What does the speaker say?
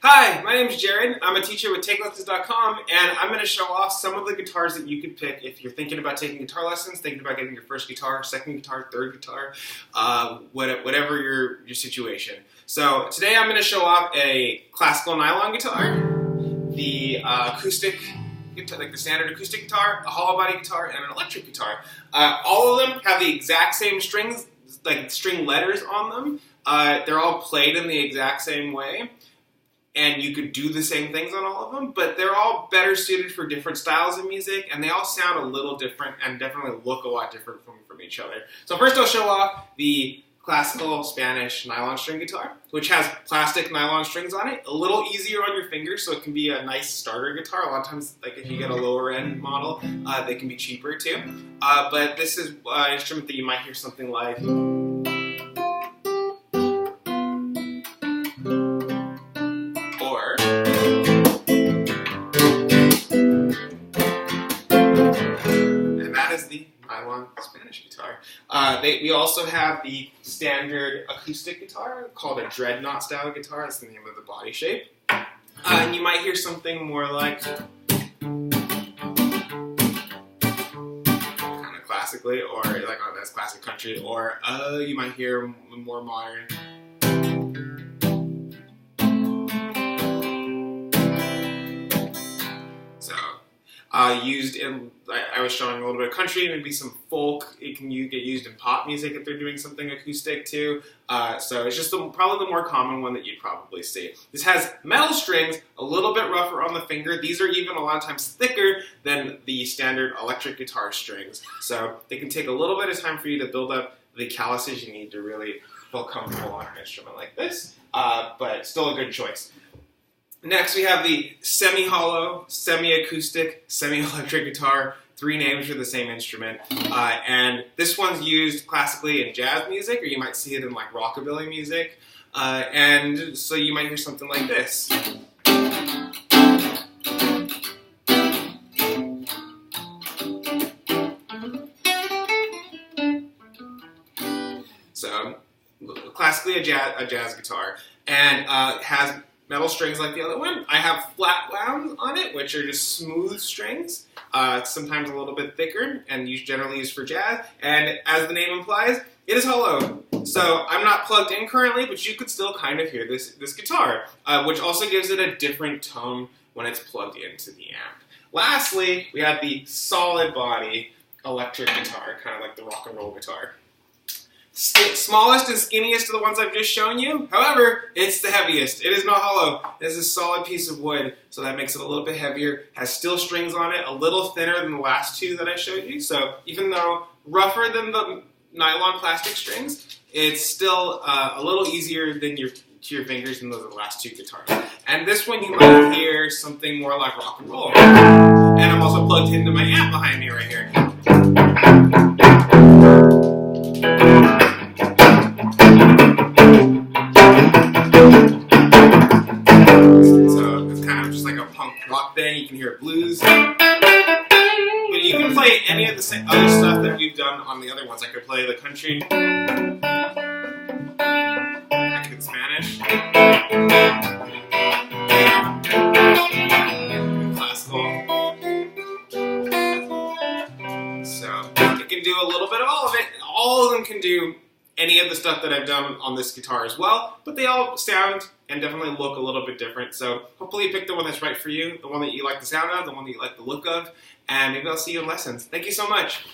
Hi, my name is Jared. I'm a teacher with TakeLessons.com, and I'm going to show off some of the guitars that you could pick if you're thinking about taking guitar lessons, thinking about getting your first guitar, second guitar, third guitar, whatever your situation. So today I'm going to show off a classical nylon guitar, the acoustic guitar, like the standard acoustic guitar, a hollow body guitar, and an electric guitar. All of them have the exact same strings, like string letters on them. They're all played in the exact same way. And you could do the same things on all of them, but they're all better suited for different styles of music, and they all sound a little different and definitely look a lot different from each other. So first I'll show off the classical Spanish nylon string guitar, which has plastic nylon strings on it, a little easier on your fingers, so it can be a nice starter guitar. A lot of times, like if you get a lower end model, they can be cheaper too. But this is an instrument that you might hear something like. And that is the nylon Spanish guitar. We also have the standard acoustic guitar called a dreadnought style guitar. That's the name of the body shape. And you might hear something more like kind of classically, or like that's classic country, or you might hear more modern. Used in, I was showing a little bit of country, maybe some folk. It can get used in pop music if they're doing something acoustic too. So it's just probably the more common one that you'd probably see. This has metal strings, a little bit rougher on the finger. These are even a lot of times thicker than the standard electric guitar strings. So they can take a little bit of time for you to build up the calluses you need to really feel comfortable on an instrument like this, but still a good choice. Next, we have the semi-hollow, semi-acoustic, semi-electric guitar. 3 names for the same instrument. And this one's used classically in jazz music, or you might see it in like rockabilly music. And so you might hear something like this. So, classically a jazz guitar. And has metal strings like the other one. I have flat wounds on it, which are just smooth strings, sometimes a little bit thicker, and generally used for jazz. And as the name implies, it is hollow. So I'm not plugged in currently, but you could still kind of hear this guitar, which also gives it a different tone when it's plugged into the amp. Lastly, we have the solid body electric guitar, kind of like the rock and roll guitar. Smallest and skinniest of the ones I've just shown you. However, it's the heaviest. It is not hollow. It is a solid piece of wood, so that makes it a little bit heavier. Has steel strings on it, a little thinner than the last 2 that I showed you. So even though rougher than the nylon plastic strings, it's still a little easier than to your fingers than those are the last 2 guitars. And this one you might hear something more like rock and roll. And I'm also plugged into my amp behind me right here. Thing. You can hear blues, but you can play any of the same other stuff that we've done on the other ones. I could play the country, I could Spanish, classical. So it can do a little bit of all of it. All of them can do any of the stuff that I've done on this guitar as well, but they all sound and definitely look a little bit different. So hopefully you pick the one that's right for you, the one that you like the sound of, the one that you like the look of, and maybe I'll see you in lessons. Thank you so much.